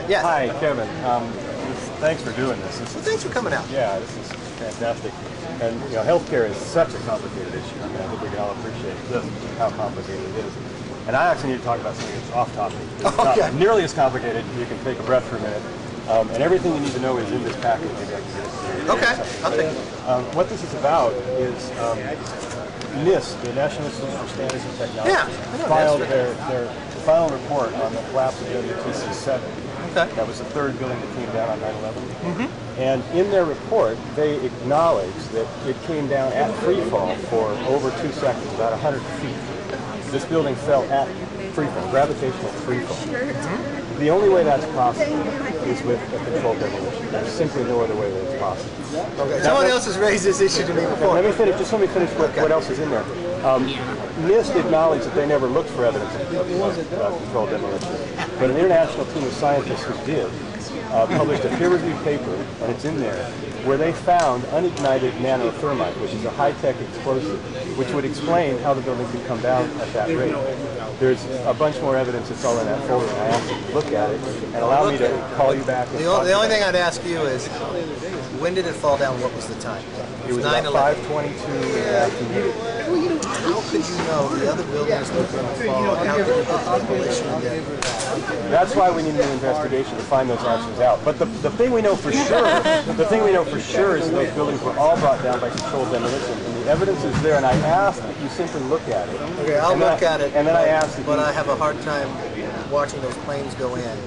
Kevin. Yes. Hi, Kevin. Thanks for doing this. Well, thanks for coming out. Yeah, this is fantastic. And you know, healthcare is such a complicated issue. I mean, I think we can all appreciate just how complicated it is. And I actually need to talk about something that's off topic. It's not nearly as complicated. You can take a breath for a minute. And everything you need to know is in this package. Okay, I'll take it. What this is about is NIST, the National Institute for Standards and Technology, filed their final report on the collapse of WTC-7. Okay. That was the third building that came down on 9/11. And in their report, they acknowledge that it came down at free fall for over 2 seconds, about 100 feet. This building fell at free fall, gravitational free fall. The only way that's possible is with a controlled demolition. There's simply no other way that it's possible. Okay. Someone else has raised this issue to me before. Let me finish what else is in there. NIST acknowledged that they never looked for evidence of controlled demolition, but an international team of scientists who did published a peer-reviewed paper, and it's in there, where they found unignited nanothermite, which is a high-tech explosive, which would explain how the building could come down at that rate. There's a bunch more evidence. It's all in that folder, and I asked you to look at it and allow me to call you back. The only thing I'd ask you is, when did it fall down? What was the time? It was about 5:22 in the afternoon. How could you know the other buildings were going to fall? How could you put demolition in there? That's why we need an investigation to find those answers out. But the thing we know for sure, is that those buildings were all brought down by controlled demolition, and the evidence is there. And I asked that you simply look at it. Okay, I'll look at it. And then I asked that but I have a hard time watching those planes go in.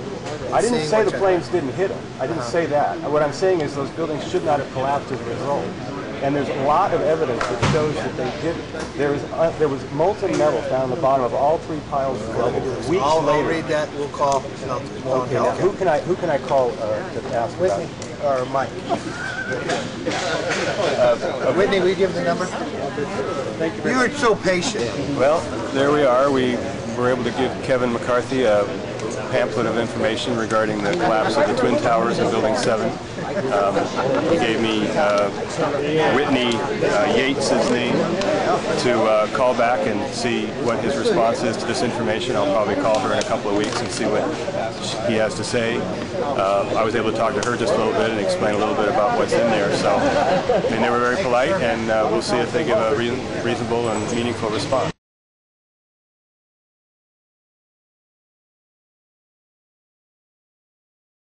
I didn't say the planes didn't hit them. I didn't say that. What I'm saying is those buildings should not have collapsed as a result. And there's a lot of evidence that shows that they didn't. There was molten metal found on the bottom of all 3 piles of rubble. Weeks later. I'll read that. We'll call. Okay. Now, who can I call to ask about it? Or Mike. Whitney, will you give the number? Thank you. You were so patient. Well, there we are. We were able to give Kevin McCarthy a pamphlet of information regarding the collapse of the Twin Towers in Building 7. He gave me Whitney Yates' name to call back and see what his response is to this information. I'll probably call her in a couple of weeks and see what he has to say. I was able to talk to her just a little bit and explain a little bit about what's in there. So, I mean, they were very polite, and we'll see if they give a reasonable and meaningful response.